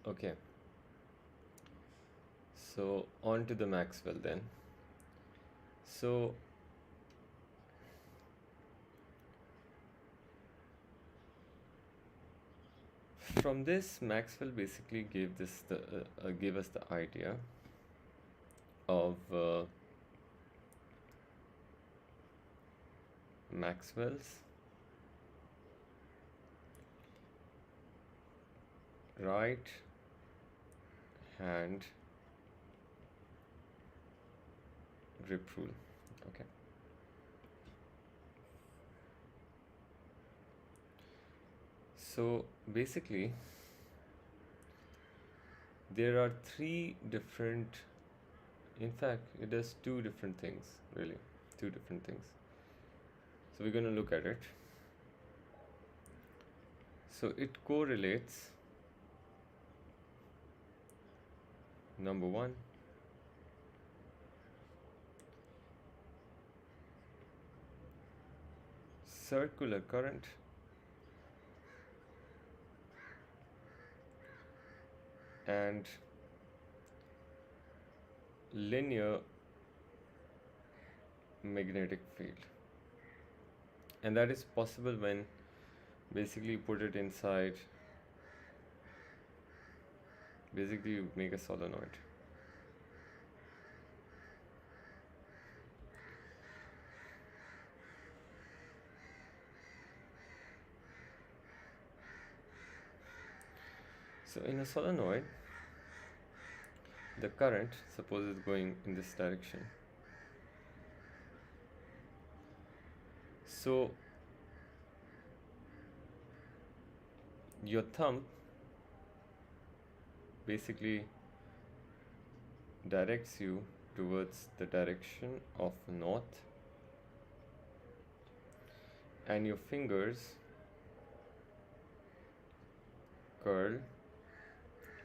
Okay, so on to the Maxwell then. So from this, Maxwell basically gave us the idea of Maxwell's right hand grip rule. Okay. So basically, there are three different, in fact, it does two different things, really, two different things. So we're going to look at it. So it correlates, number one, circular current and linear magnetic field, and that is possible when basically you put it inside, basically you make a solenoid. So in a solenoid, the current, suppose, is going in this direction. So your thumb basically directs you towards the direction of north, and your fingers curl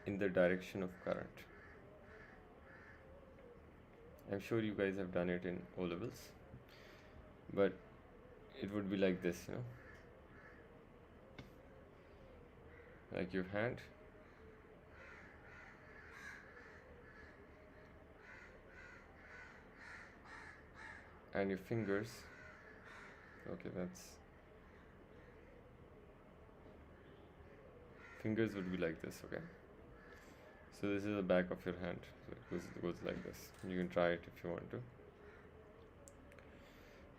in the direction of current. I'm sure you guys have done it in O levels, but it would be like this, like your hand and your fingers. Okay, fingers would be like this. Okay, so this is the back of your hand, so it goes like this. You can try it if you want to.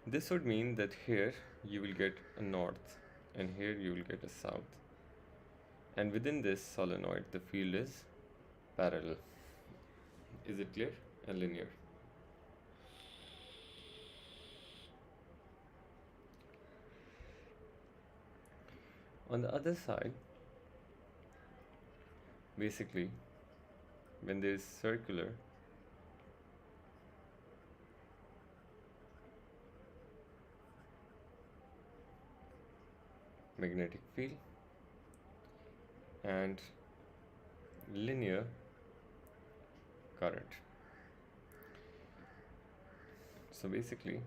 This would mean that here you will get a north and here you will get a south, and within this solenoid the field is parallel. Is it clear? And linear. On the other side, basically, when there is circular, magnetic field and linear current. So basically,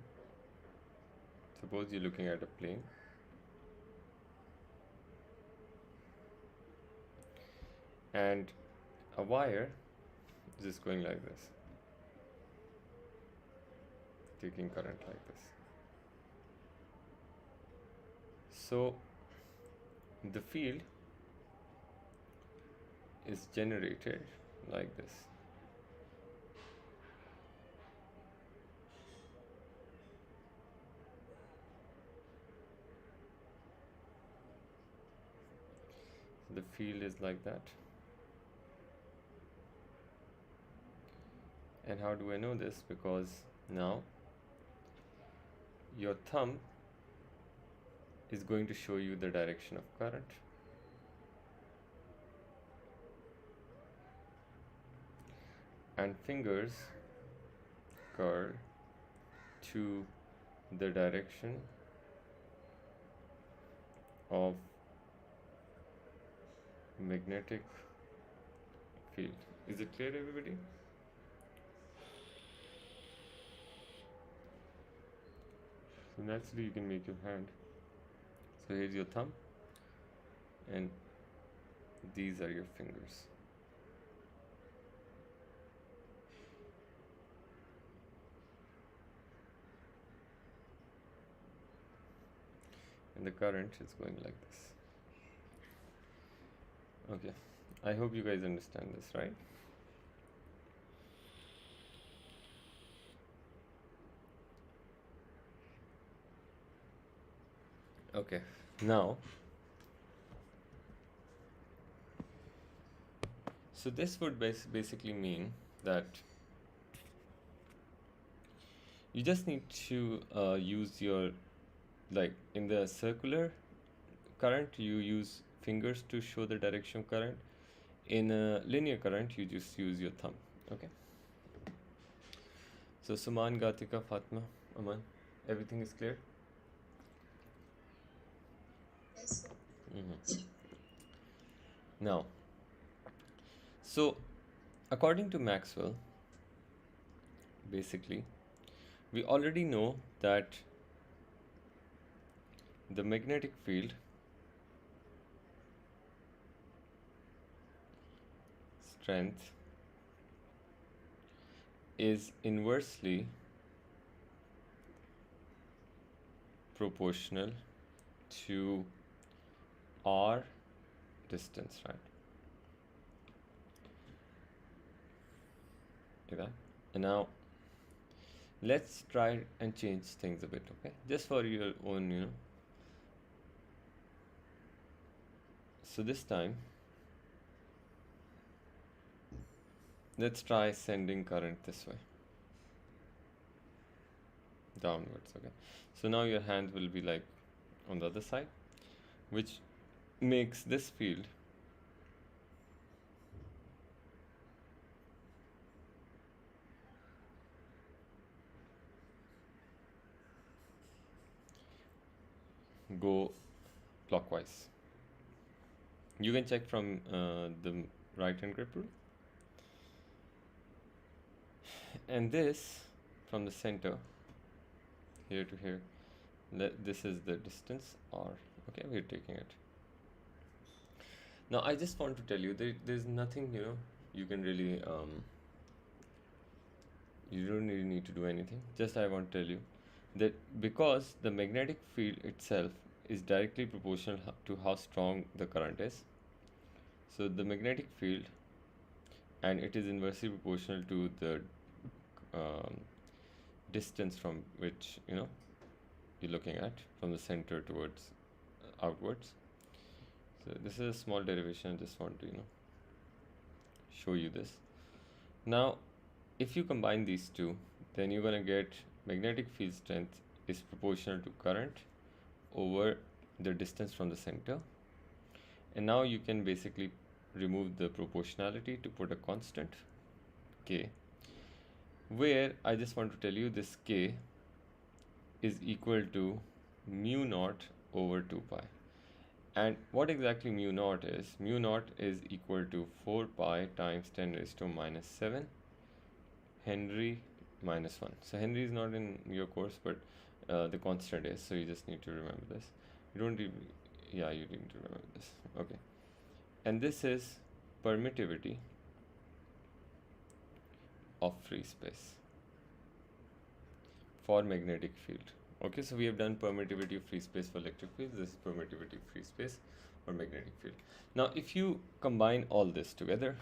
suppose you're looking at a plane, and a wire is just going like this, taking current like this. So the field is generated like this. So the field is like that. And how do I know this? Because now your thumb is going to show you the direction of current, and fingers curl to the direction of magnetic field. Is it clear, everybody? So naturally you can make your hand. So here's your thumb and these are your fingers. and the current is going like this. Okay, I hope you guys understand this, right? Okay, now, so this would basically mean that you just need to use your, like in the circular current, you use fingers to show the direction of current. In a linear current, you just use your thumb. Okay. So Suman, Gatika, Fatma, Aman, everything is clear? Yes. Now, so according to Maxwell, basically, we already know that the magnetic field strength is inversely proportional to r distance, right? Okay. And now let's try and change things a bit, okay? Just for your own, So this time, let's try sending current this way, downwards, okay? So now your hand will be like on the other side, which makes this field go clockwise. You can check from the right hand grip rule. And this from the center here to here, this is the distance r. Okay, we're taking it. Now I just want to tell you there's nothing, you can really you don't really need to do anything. Just I want to tell you that because the magnetic field itself is directly proportional to how strong the current is. So the magnetic field, and it is inversely proportional to the um, distance from which you're looking at, from the center towards outwards. So this is a small derivation. I just want to show you this. Now if you combine these two, then you're going to get magnetic field strength is proportional to current over the distance from the center. And now you can basically remove the proportionality to put a constant k, where I just want to tell you this k is equal to mu naught over 2 pi. And what exactly mu naught is? Mu naught is equal to 4 pi times 10 raised to minus 7 Henry minus 1. So Henry is not in your course, but the constant is, so you just need to remember this. You don't even, yeah, you need to remember this. Okay. And this is permittivity of free space for magnetic field. Okay, so we have done permittivity of free space for electric field. This is permittivity of free space for magnetic field. Now, if you combine all this together,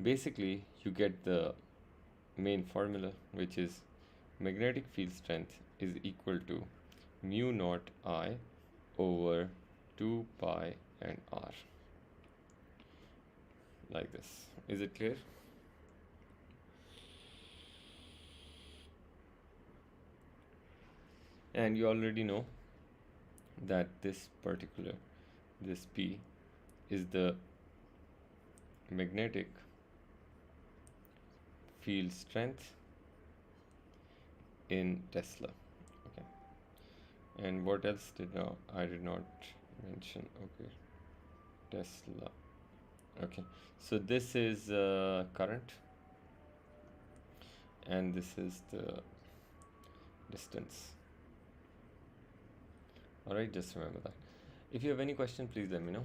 basically you get the main formula, which is magnetic field strength is equal to mu naught I over 2 pi and r, like this. Is it clear? And you already know that this P is the magnetic field strength in Tesla. Okay. And what else I did not mention? Okay, Tesla. Okay, so this is current, and this is the distance. All right, just remember that. If you have any question, please let me know.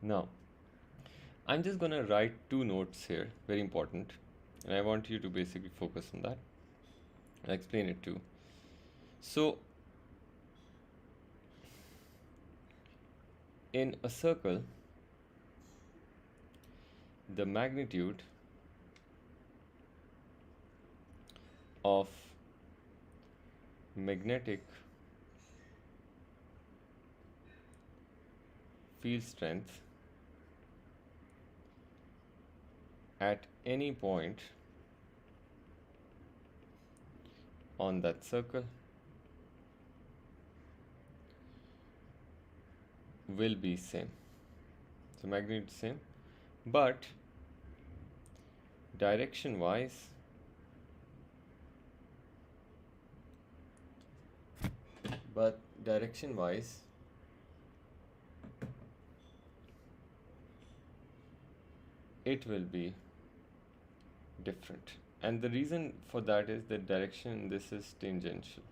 Now, I'm just going to write two notes here, very important, and I want you to basically focus on that. I'll explain it too. So, in a circle, the magnitude of magnetic field strength at any point on that circle will be same. So magnitude same, but direction wise it will be different, and the reason for that is the direction in this is tangential.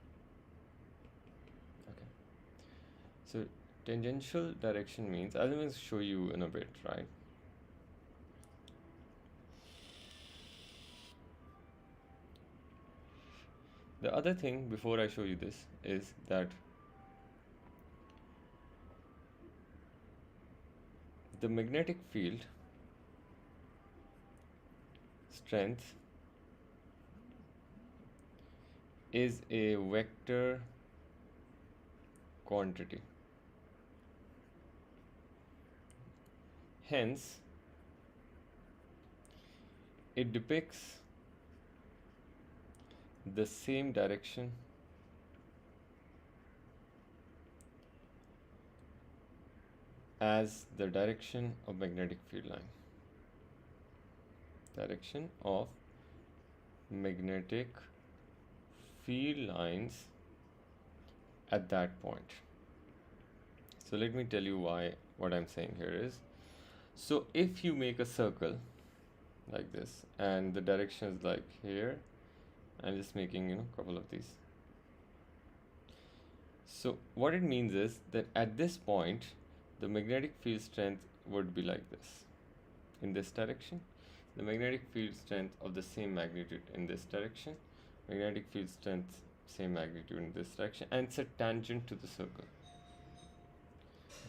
Okay, so tangential direction means, I'm going to show you in a bit, right? The other thing before I show you this is that the magnetic field strength is a vector quantity. Hence, it depicts the same direction as the direction of magnetic field line. Direction of magnetic field lines at that point. So let me tell you why what I'm saying here is, so if you make a circle like this and the direction is like here, I'm just making a couple of these. So what it means is that at this point the magnetic field strength would be like this. In this direction, the magnetic field strength of the same magnitude in this direction, magnetic field strength same magnitude in this direction, and it's a tangent to the circle.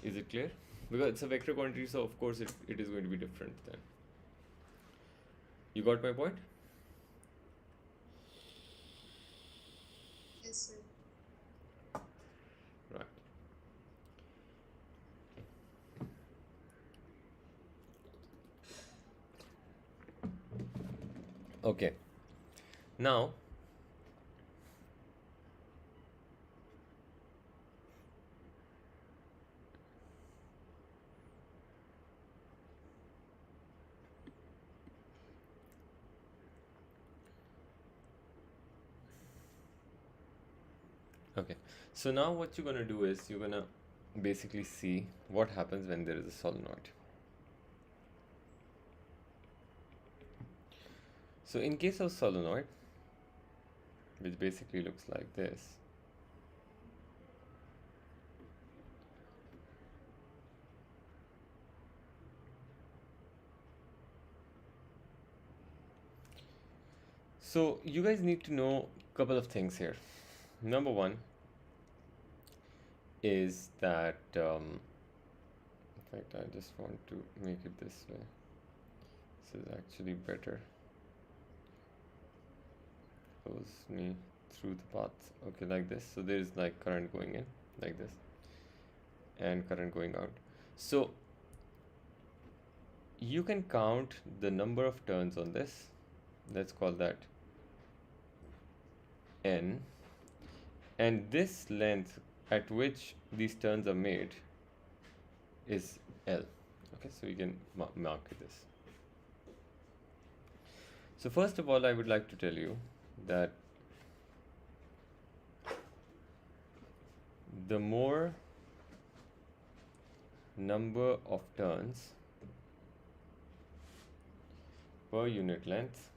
Is it clear? Because it's a vector quantity, so of course it is going to be different then. You got my point? Yes, sir. Right. Okay. Now, okay. So now what you're going to do is you're going to basically see what happens when there is a solenoid. So in case of solenoid, which basically looks like this, so you guys need to know a couple of things here. Number one is that, in fact, I just want to make it this way. This is actually better. Shows me through the path. Okay, like this. So there is like current going in, like this, and current going out. So you can count the number of turns on this. Let's call that N. And this length at which these turns are made is L. Okay, so you can mark this. So first of all, I would like to tell you that the more number of turns per unit length,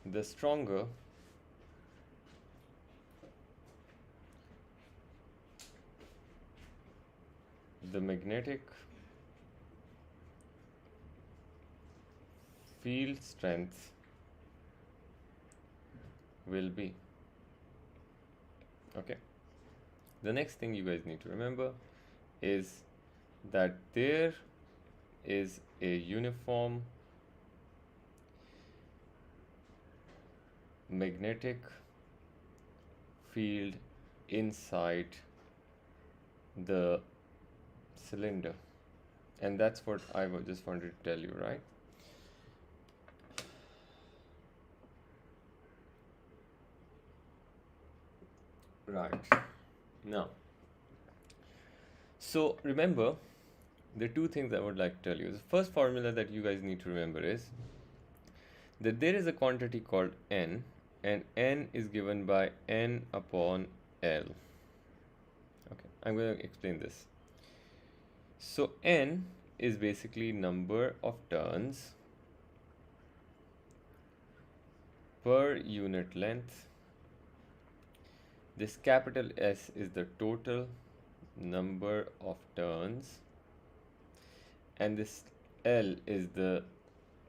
the stronger the magnetic field strength will be. Okay, the next thing you guys need to remember is that there is a uniform magnetic field inside the cylinder, and that's what I just wanted to tell you, right? Now, so remember the two things I would like to tell you. The first formula that you guys need to remember is that there is a quantity called N, and N is given by N upon L. Okay, I'm going to explain this. So N is basically number of turns per unit length. This capital S is the total number of turns, and this L is the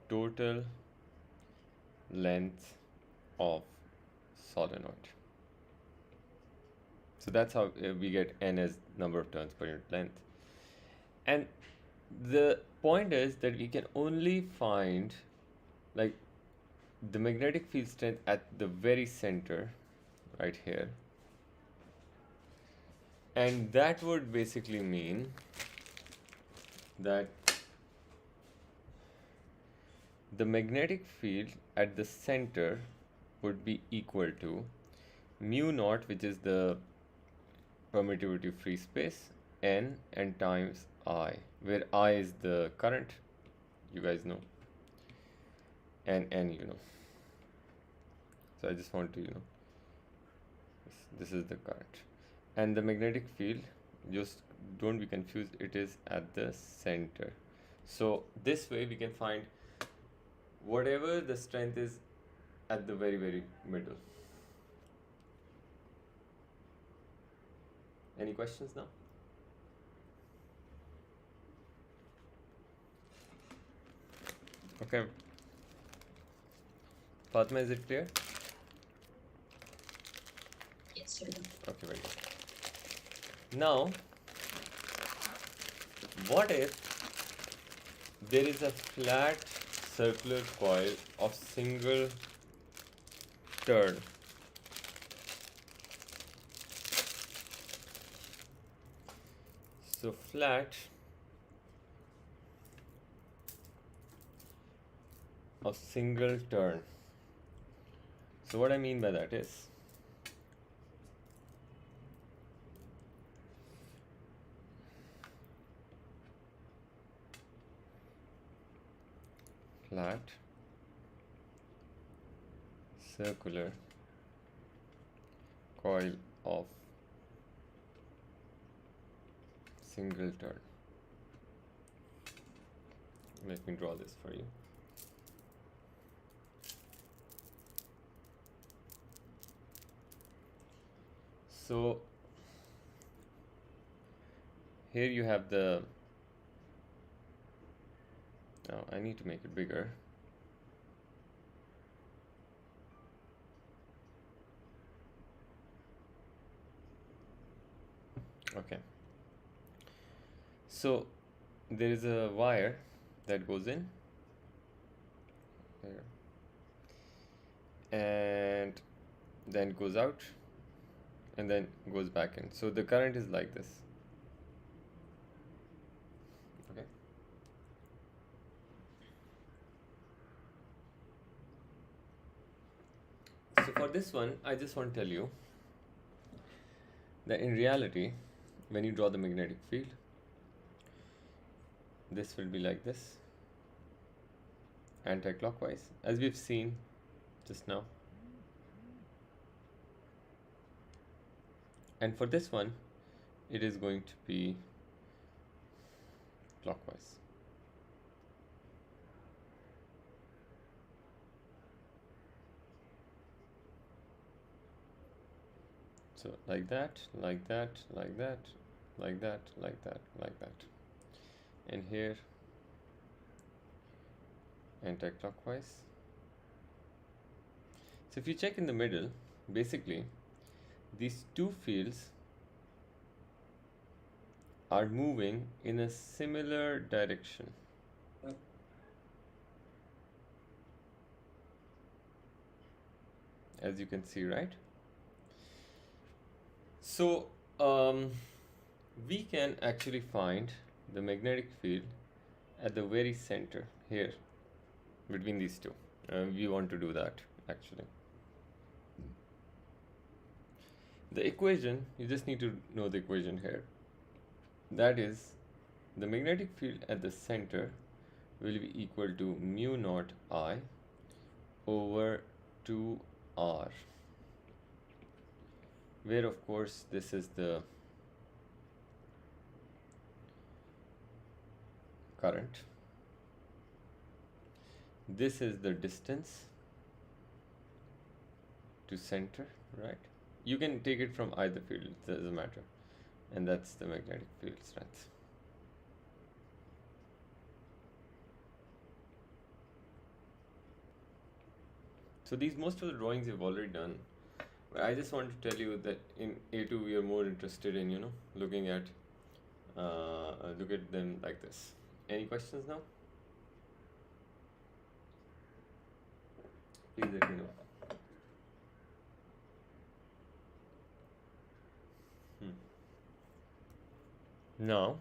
total length of solenoid. So that's how we get N as number of turns per unit length. And the point is that we can only find like the magnetic field strength at the very center right here, and that would basically mean that the magnetic field at the center would be equal to mu naught, which is the permittivity of free space, N, and times I, where I is the current, you guys know, and N you know. So I just want to, this is the current. And the magnetic field, just don't be confused, it is at the center. So this way we can find whatever the strength is at the very, very middle. Any questions now? Okay. Fatma, is it clear? Yes, sir. Okay, very good. Now, what if there is a flat circular coil of single turn? So flat of single turn. So what I mean by that is flat circular coil of single turn. Let me draw this for you. So here you have the, now I need to make it bigger. Okay. So there is a wire that goes in here and then goes out and then goes back in. So the current is like this. Okay. So for this one, I just want to tell you that in reality, when you draw the magnetic field, this will be like this, anti-clockwise, as we've seen just now. And for this one, it is going to be clockwise. So like that, like that, like that, like that, like that, like that. And here anti-clockwise. So if you check in the middle, basically these two fields are moving in a similar direction. As you can see, right? So we can actually find the magnetic field at the very center here between these two. We want to do that actually. The equation, you just need to know the equation here. That is, the magnetic field at the center will be equal to mu naught I over 2R, where of course this is the current, this is the distance to center, right? You can take it from either field, it doesn't matter, and that's the magnetic field strength. So these most of the drawings you've already done. I just want to tell you that in A2 we are more interested in, looking at look at them like this. Any questions now? Please let me know. Now,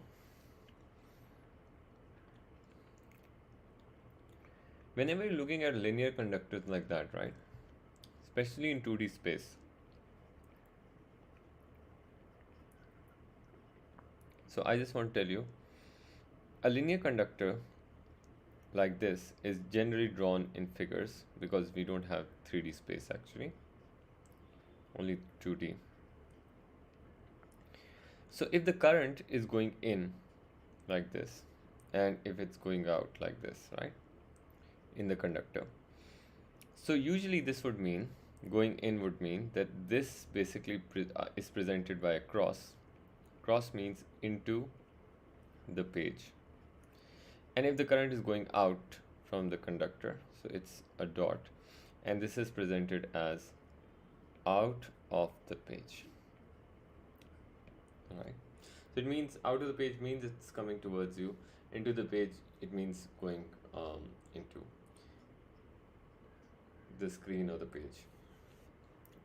whenever you're looking at linear conductors like that, right? Especially in 2D space. So I just want to tell you, a linear conductor like this is generally drawn in figures because we don't have 3D space actually, only 2D. So if the current is going in like this, and if it's going out like this, right, in the conductor, so usually this would mean, going in would mean that this basically is presented by a cross. Cross means into the page. And if the current is going out from the conductor, so it's a dot, and this is presented as out of the page. Alright, so it means out of the page means it's coming towards you, into the page it means going into the screen or the page.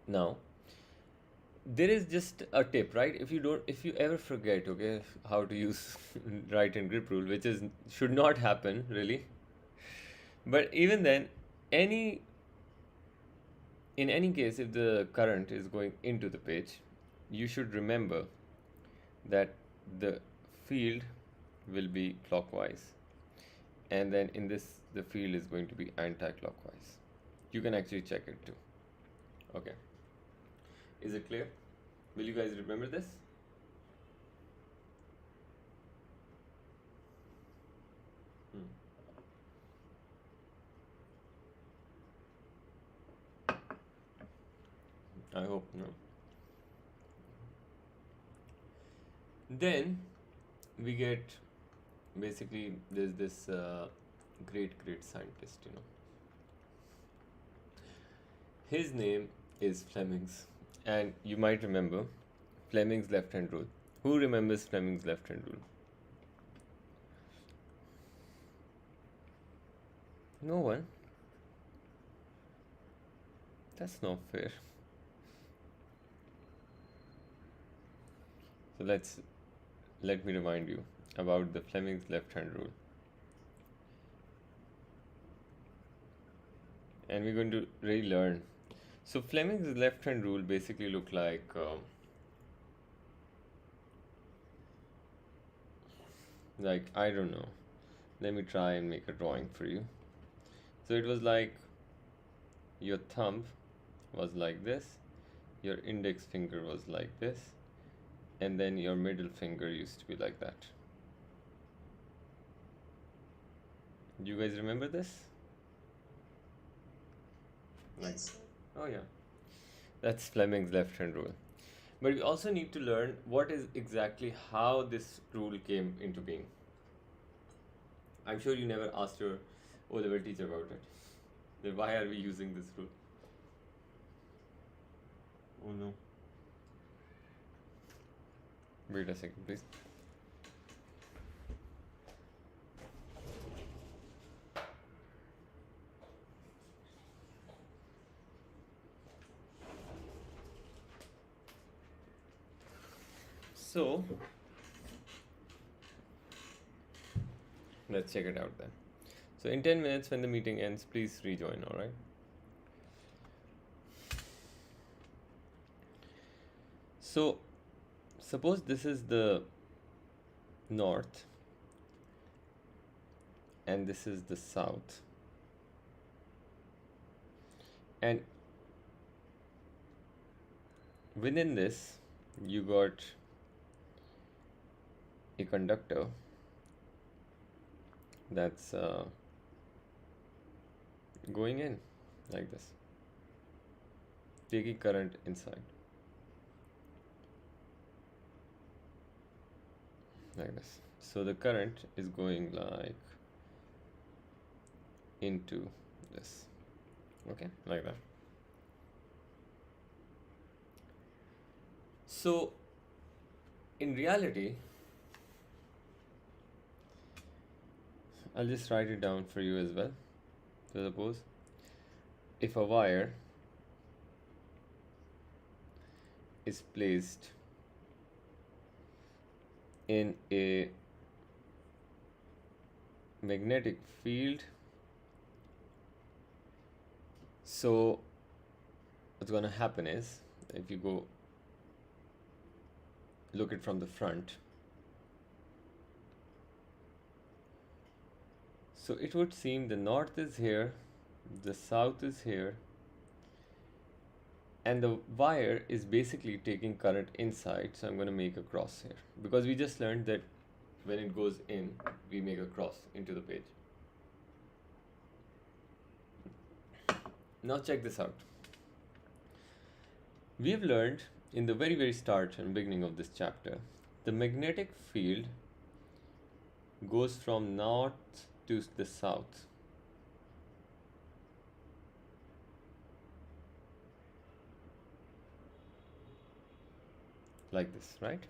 Now there is just a tip, right? If you ever forget, okay, how to use right hand grip rule, which should not happen really, but even then, in any case, if the current is going into the page, you should remember that the field will be clockwise, and then in this the field is going to be anti-clockwise. You can actually check it too. Okay, is it clear? Will you guys remember this? I hope no. Then we get, basically there's this great scientist, his name is Fleming's, and you might remember Fleming's left hand rule. Who remembers Fleming's left hand rule? No one. That's not fair. So let me remind you about the Fleming's left hand rule. And we're going to really learn. So Fleming's left hand rule basically look like I don't know. Let me try and make a drawing for you. So it was like your thumb was like this, your index finger was like this, and then your middle finger used to be like that. Do you guys remember this? Yes. Oh yeah. That's Fleming's left hand rule. But we also need to learn what is exactly how this rule came into being. I'm sure you never asked your O-level teacher about it. Then why are we using this rule? Oh no. Wait a second, please. So, let's check it out then. So, in 10 minutes, when the meeting ends, please rejoin, alright? So, suppose this is the north and this is the south. And within this, you got a conductor that's going in like this, taking current inside like this. So the current is going like into this, okay, like that. So in reality, I'll just write it down for you as well. So suppose if a wire is placed in a magnetic field, so what's going to happen is, if you go look it from the front, so it would seem the north is here, the south is here, and the wire is basically taking current inside. So I'm going to make a cross here, because we just learned that when it goes in, we make a cross into the page. Now check this out. We have learned in the very start and beginning of this chapter, the magnetic field goes from north to the south. Like this, right?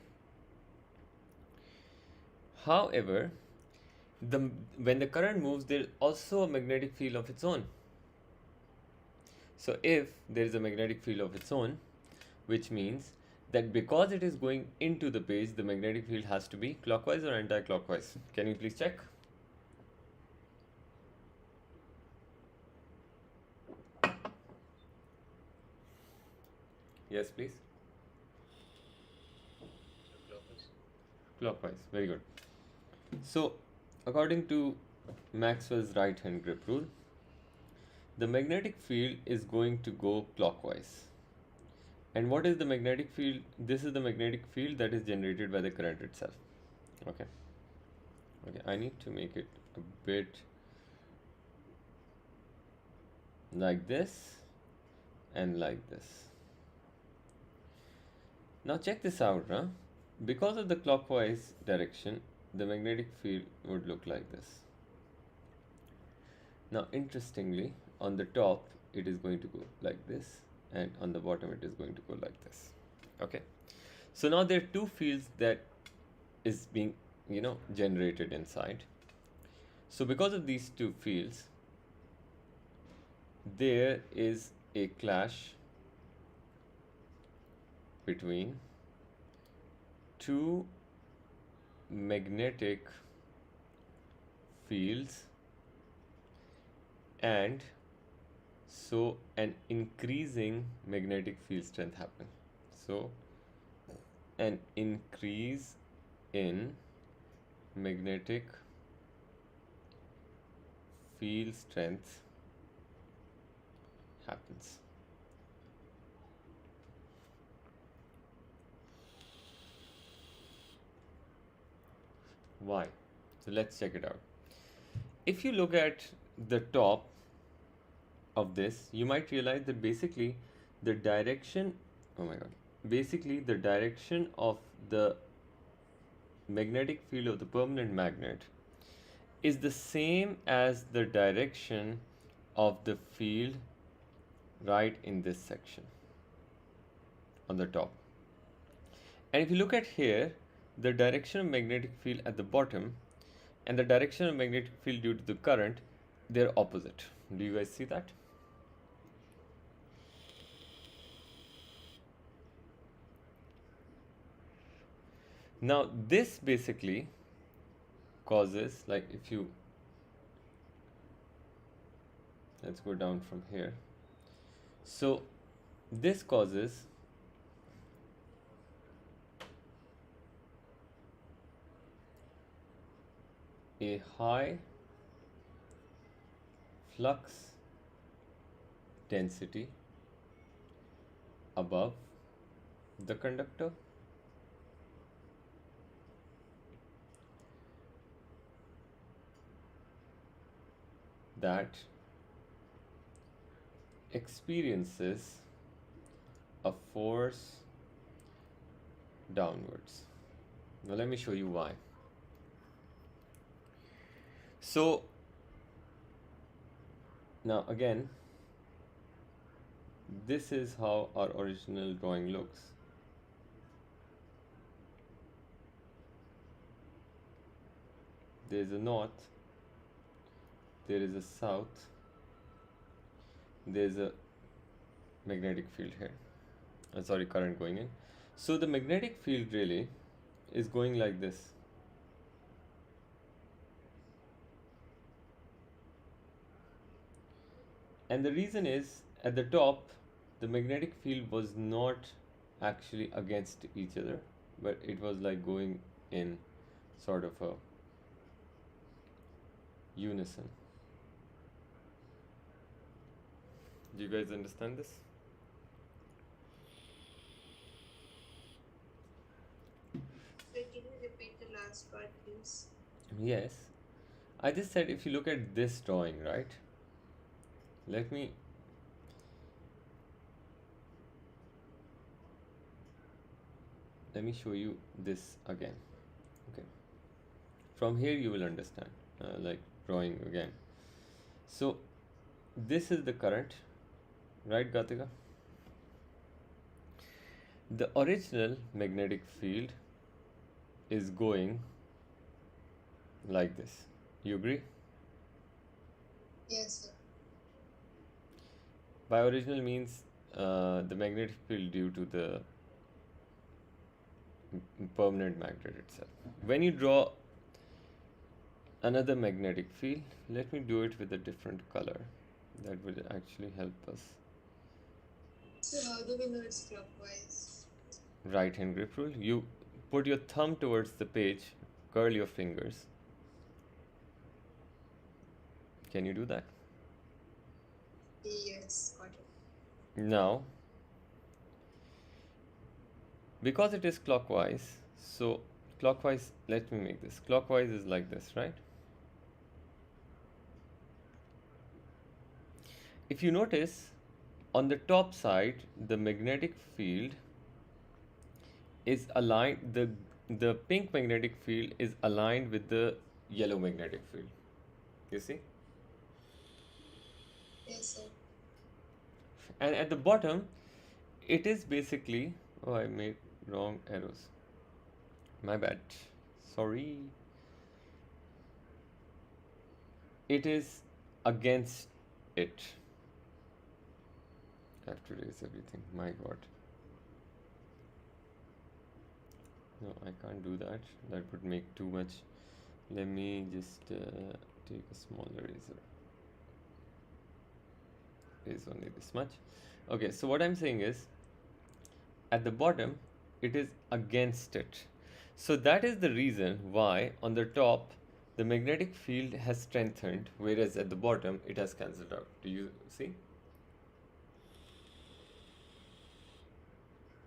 However, when the current moves, there is also a magnetic field of its own. So if there is a magnetic field of its own, which means that because it is going into the page, the magnetic field has to be clockwise or anti-clockwise. Can you please check? Yes, please. Clockwise. Very good. So, according to Maxwell's right-hand grip rule, the magnetic field is going to go clockwise. And what is the magnetic field? This is the magnetic field that is generated by the current itself. Okay. Okay, I need to make it a bit like this and like this. Now check this out, huh? Because of the clockwise direction, the magnetic field would look like this. Now interestingly, on the top it is going to go like this, and on the bottom it is going to go like this. Okay, so now there are two fields that is being generated inside. So because of these two fields, there is a clash between two magnetic fields, and so an increasing magnetic field strength happens. So an increase in magnetic field strength happens. Why? So let's check it out. If you look at the top of this, you might realize that basically the direction, oh my god, basically the direction of the magnetic field of the permanent magnet is the same as the direction of the field right in this section on the top. And if you look at here, the direction of magnetic field at the bottom and the direction of magnetic field due to the current, they're opposite. Do you guys see that? Now this basically causes, like, if you, let's go down from here. So this causes a high flux density above the conductor, that experiences a force downwards. Now let me show you why. So now again, this is how our original drawing looks. There is a north, there is a south, there is a magnetic field here. Sorry, current going in. So the magnetic field really is going like this. And the reason is, at the top, the magnetic field was not actually against each other, but it was like going in sort of a unison. Do you guys understand this? Can you repeat the last part, please? Yes. I just said, if you look at this drawing, right? Let me show you this again. Okay. From here you will understand, like drawing again. So this is the current, right, Gatika? The original magnetic field is going like this. You agree? Yes, sir. By original means the magnetic field due to the permanent magnet itself. When you draw another magnetic field, let me do it with a different color. That will actually help us. So how do we know it's clockwise? Right hand grip rule. You put your thumb towards the page, curl your fingers. Can you do that? Yes, got it. Now, because it is clockwise, so clockwise, let me make this. Clockwise is like this, right? If you notice, on the top side, the magnetic field is aligned, the pink magnetic field is aligned with the yellow magnetic field. You see? Yes, sir. And at the bottom, it is basically, oh, I made wrong arrows. My bad. Sorry. It is against it. I have to erase everything. My God. No, I can't do that. That would make too much. Let me just take a small eraser. Is only this much. Okay, so what I'm saying is, at the bottom, it is against it. So that is the reason why on the top, the magnetic field has strengthened, whereas at the bottom, it has cancelled out. Do you see?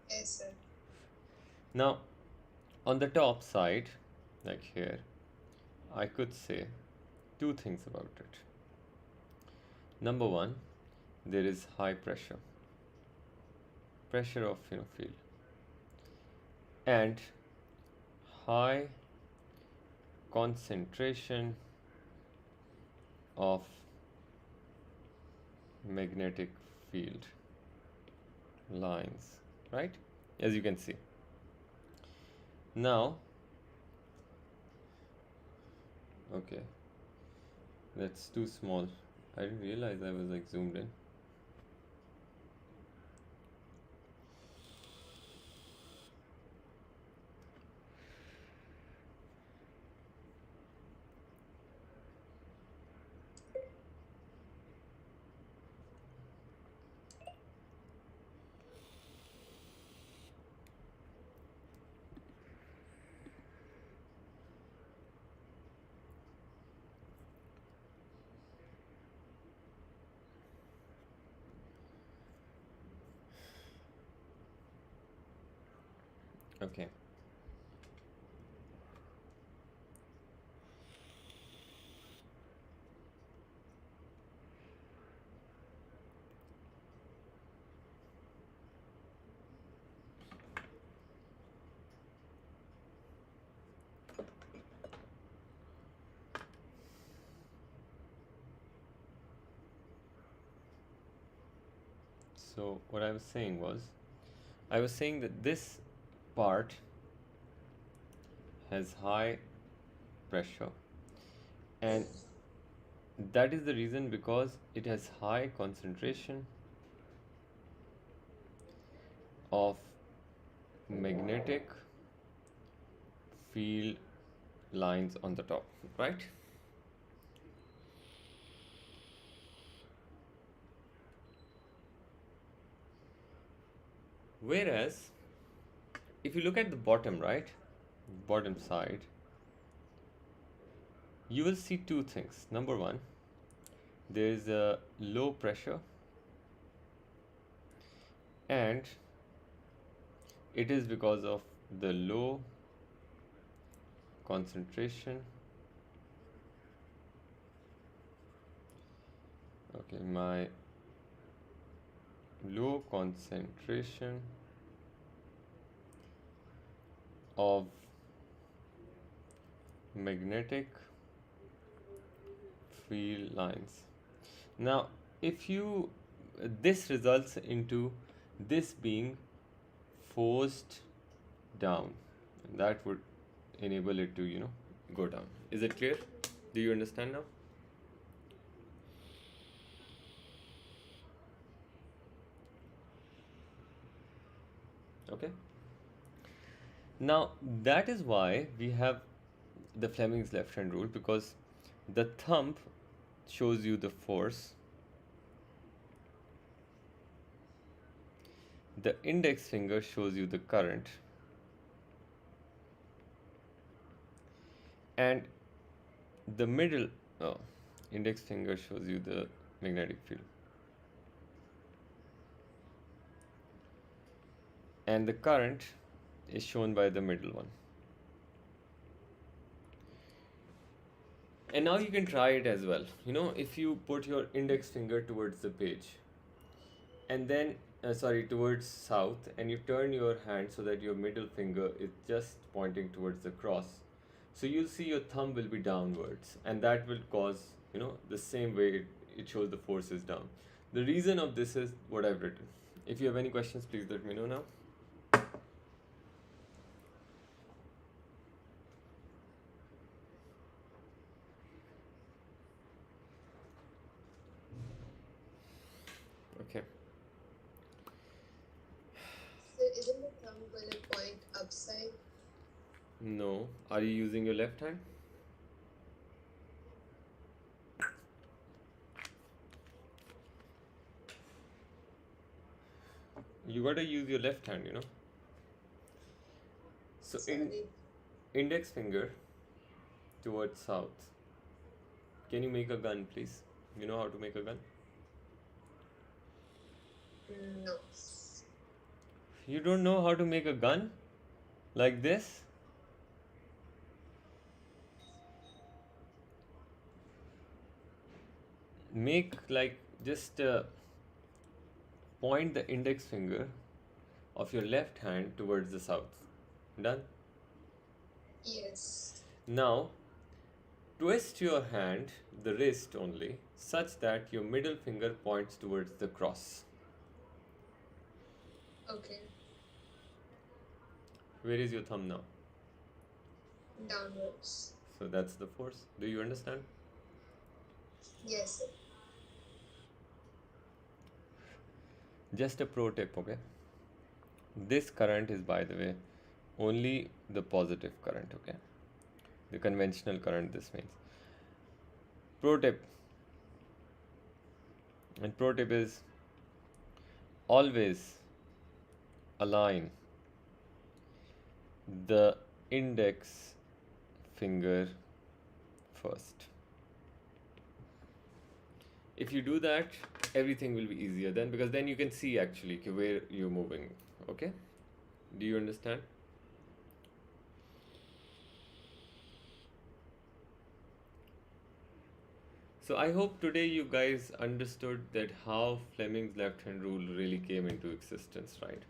Yes, sir. Now, on the top side, like here, I could say two things about it. Number one, there is high pressure of field. and high concentration of magnetic field lines, right? As you can see. Now, okay, that's too small. I didn't realize I was like zoomed in. Okay. So what I was saying was, I was saying that this part has high pressure, and that is the reason because it has high concentration of magnetic field lines on the top, right? Whereas if you look at the bottom, right, bottom side, you will see two things. Number one, there is a low pressure, and it is because of the low concentration. Okay, my low concentration of magnetic field lines. Now, if you this results into this being forced down, that would enable it to go down. Is it clear? Do you understand now? Okay. Now that is why we have the Fleming's left hand rule, because the thumb shows you the force, the index finger shows you the current, and the middle index finger shows you the magnetic field, and the current is shown by the middle one. And now you can try it as well. If you put your index finger towards the page, and then towards south, and you turn your hand so that your middle finger is just pointing towards the cross, so you'll see your thumb will be downwards, and that will cause the same way it shows the force is down. The reason of this is what I've written. If you have any questions, please let me know now. Okay. So isn't the thumb gonna point upside? No. Are you using your left hand? You gotta use your left hand. So Sorry. index finger towards south. Can you make a gun, please? You know how to make a gun? No. You don't know how to make a gun? Like this? Make like just point the index finger of your left hand towards the south. Done? Yes. Now, twist your hand, the wrist only, such that your middle finger points towards the cross. Okay. Where is your thumb now? Downwards. So that's the force. Do you understand? Yes, sir. Just a pro tip, okay? This current is, by the way, only the positive current, okay? The conventional current, this means. Pro tip. And pro tip is always align the index finger first. If you do that, everything will be easier then, because then you can see actually where you're moving. Okay? Do you understand? So I hope today you guys understood that how Fleming's left hand rule really came into existence, right?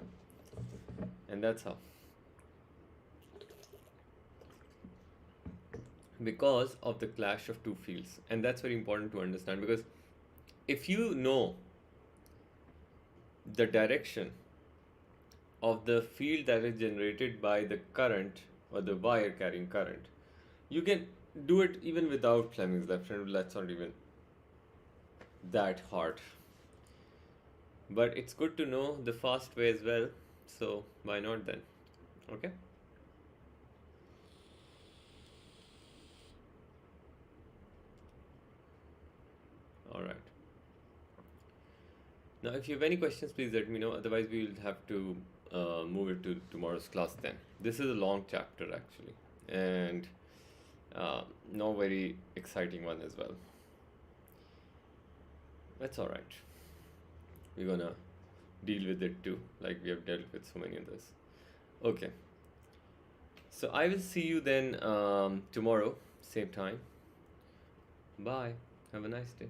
And that's how. Because of the clash of two fields. And that's very important to understand, because if you know the direction of the field that is generated by the current or the wire carrying current, you can do it even without Fleming's left hand rule. That's not even that hard. But it's good to know the fast way as well. So why not then? Okay? Alright. Now, if you have any questions, please let me know. Otherwise, we will have to move it to tomorrow's class then. This is a long chapter actually, and no very exciting one as well. That's alright. We're gonna deal with it too, like we have dealt with so many others. Okay. So I will see you then tomorrow, same time. Bye. Have a nice day.